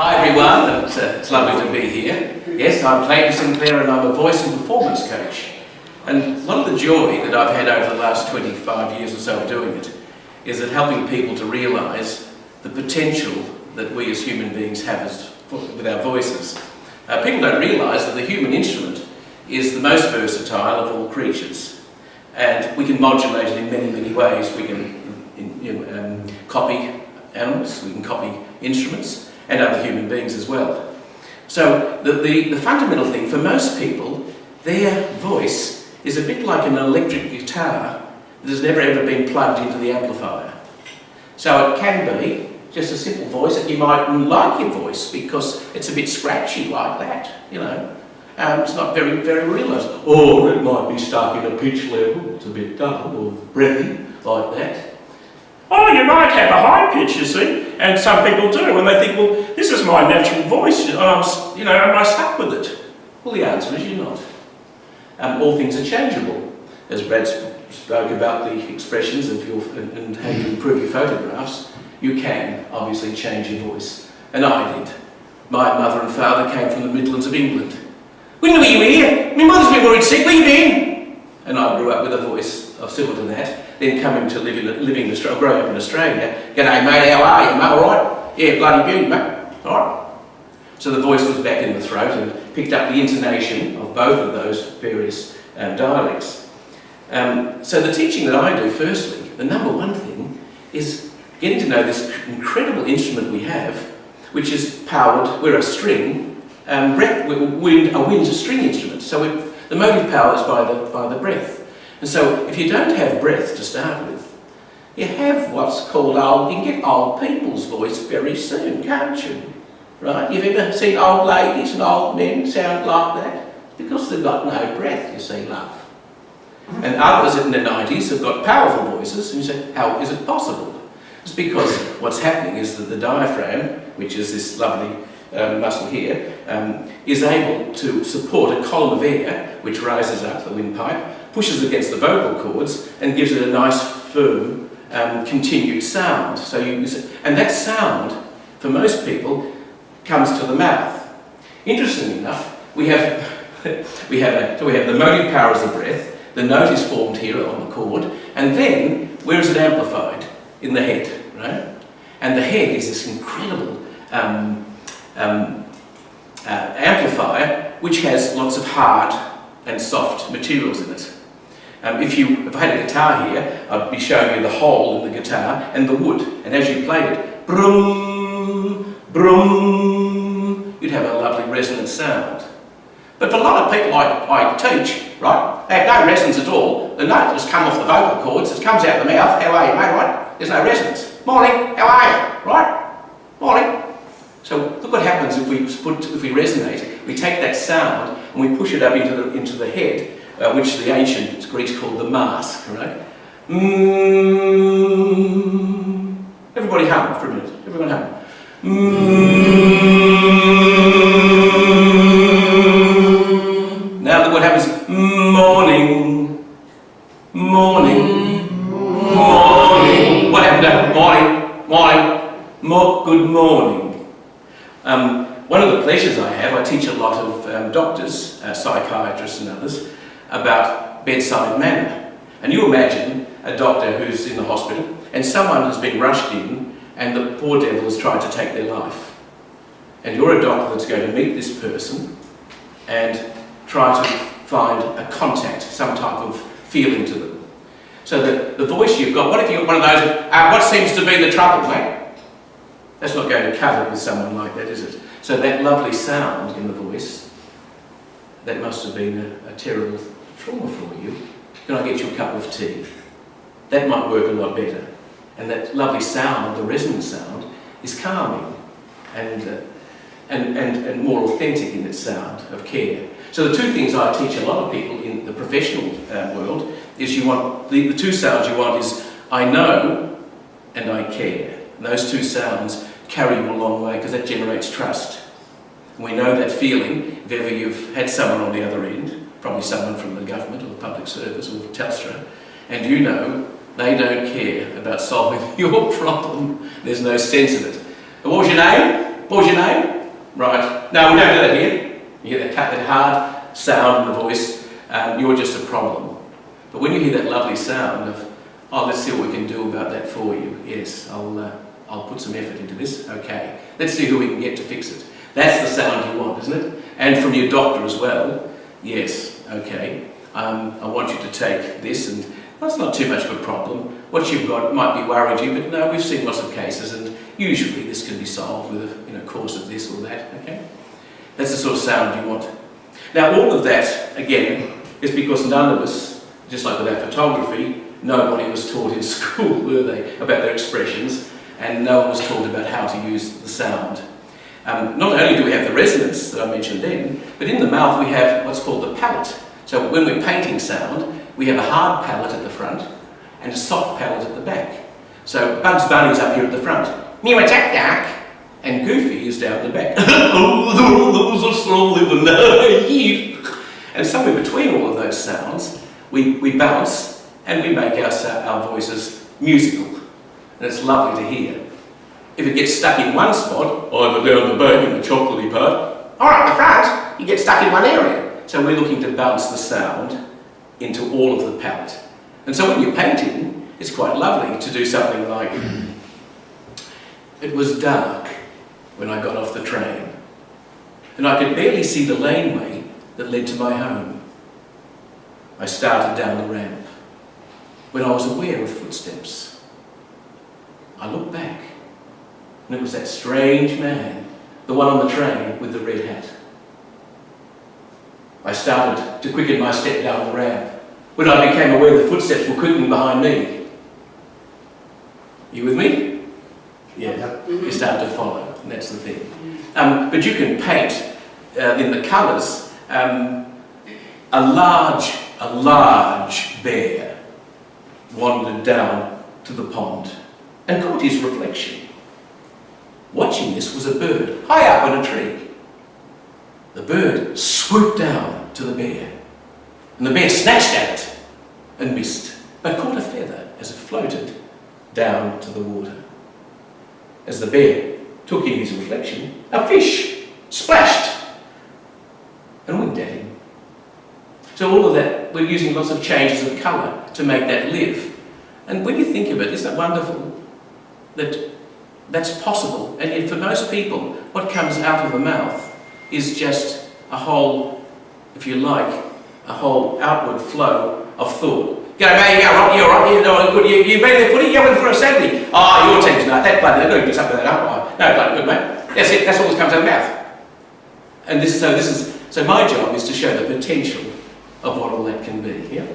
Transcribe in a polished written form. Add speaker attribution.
Speaker 1: Hi everyone, it's lovely to be here. Yes, I'm Clayton Sinclair and I'm a voice and performance coach. And a lot of the joy that I've had over the last 25 years or so of doing it is that helping people to realise the potential that we as human beings have with our voices. People don't realise that the human instrument is the most versatile of all creatures. And we can modulate it in many, many ways. We can copy animals, we can copy instruments, and other human beings as well. So the fundamental thing for most people, their voice is a bit like an electric guitar that has never ever been plugged into the amplifier. So it can be just a simple voice that you might like your voice because it's a bit scratchy like that, you know. It's not very, very realised. Or it might be stuck in a pitch level, it's a bit dull or breathy like that.
Speaker 2: Oh, you might have a high pitch, you see, and some people do, and they think, well, this is my natural voice, and am I stuck with it?
Speaker 1: Well, the answer is you're not. All things are changeable. As Brad spoke about the expressions and how you improve your photographs, you can obviously change your voice. And I did. My mother and father came from the Midlands of England. When were you here? My mother's been worried sick, where you been? And I grew up with a voice similar to that. Then coming to growing up in Australia, g'day mate, how are you, mate, alright? Yeah, bloody beauty, mate, alright? So the voice was back in the throat and picked up the intonation of both of those various dialects. So the teaching that I do, firstly, the number one thing is getting to know this incredible instrument we have, which is powered, we're a string, wind's a string instrument, so the motive power is by the breath. And so if you don't have breath to start with, you have what's called you can get old people's voice very soon, can't you? Right? You've ever seen old ladies and old men sound like that? Because they've got no breath, you see, love. And others in their 90s have got powerful voices, and you say, how is it possible? It's because what's happening is that the diaphragm, which is this lovely muscle here, is able to support a column of air which rises up the windpipe, pushes against the vocal cords and gives it a nice firm continued sound. So and that sound for most people comes to the mouth. Interestingly enough, we have the motive power as the breath, the note is formed here on the cord, and then where is it amplified? In the head, right? And the head is this incredible amplifier which has lots of hard and soft materials in it. If I had a guitar here, I'd be showing you the hole in the guitar and the wood, and as you played it, brum, brum, you'd have a lovely resonant sound. But for a lot of people I teach, right, they have no resonance at all. The note just comes off the vocal cords, it comes out the mouth, how are you, mate, right? There's no resonance. Morning, how are you, right? Morning. So look what happens if we resonate. We take that sound and we push it up into the head, which the ancient Greeks called the mask, right? Everybody hum for a minute. Everyone hum. Now look what happens. Morning, morning, morning. What happened to morning, morning, good morning. One of the pleasures I have, I teach a lot of doctors, psychiatrists and others, about bedside manner. And you imagine a doctor who's in the hospital and someone has been rushed in and the poor devil has tried to take their life. And you're a doctor that's going to meet this person and try to find a contact, some type of feeling to them. So that the voice you've got, what if you've got one of those, what seems to be the trouble, mate? That's not going to cut it with someone like that, is it? So that lovely sound in the voice, that must have been a terrible trauma for you. Can I get you a cup of tea? That might work a lot better. And that lovely sound, the resonant sound, is calming and more authentic in its sound of care. So the two things I teach a lot of people in the professional world is you want, the two sounds you want is I know and I care. And those two sounds carry you a long way because that generates trust. And we know that feeling, if ever you've had someone on the other end, probably someone from the government or the public service or Telstra, and you know they don't care about solving your problem. There's no sense of it. And what was your name? What was your name? Right. No, we don't do that here. You hear that hard sound in the voice, you're just a problem. But when you hear that lovely sound of, oh, let's see what we can do about that for you. Yes, I'll put some effort into this. Okay, let's see who we can get to fix it. That's the sound you want, isn't it? And from your doctor as well. Yes, okay. I want you to take this, and that's not too much of a problem. What you've got might be worried you, but no, we've seen lots of cases, and usually this can be solved with a course of this or that. Okay, that's the sort of sound you want. Now, all of that again is because none of us, just like with our photography, nobody was taught in school, were they, about their expressions, and no one was taught about how to use the sound. Not only do we have the resonance that I mentioned then, but in the mouth we have what's called the palate. So when we're painting sound, we have a hard palate at the front and a soft palate at the back. So Bugs Bunny's up here at the front, meow jack jack, and Goofy is down the back. Oh, those are slow living. And somewhere between all of those sounds, we bounce and we make our voices musical. And it's lovely to hear. If it gets stuck in one spot, either down the back in the chocolatey part, or up the front, you get stuck in one area. So we're looking to bounce the sound into all of the palate. And so when you're painting, it's quite lovely to do something like, it was dark when I got off the train, and I could barely see the laneway that led to my home. I started down the ramp when I was aware of footsteps. I looked back, and it was that strange man, the one on the train with the red hat. I started to quicken my step down the ramp when I became aware the footsteps were quickening behind me. You with me? Yeah, you start to follow, and that's the thing. But you can paint in the colours a large bear wandered down to the pond and caught his reflection. Watching this was a bird high up on a tree. The bird swooped down to the bear, and the bear snatched at it and missed, but caught a feather as it floated down to the water. As the bear took in his reflection, a fish splashed and winked at him. So all of that, we're using lots of changes of colour to make that live. And when you think of it, isn't it wonderful that that's possible? And yet for most people, what comes out of the mouth is just a whole, if you like, a whole outward flow of thought. Go, mate, you're right, you're good. You made the footy, you're in for a Saturday. Oh, your team's not that bloody, they've got to do something with that umpire. No, bloody good, mate. That's it, that's all that comes out of the mouth. And so my job is to show the potential of what all that can be, yeah?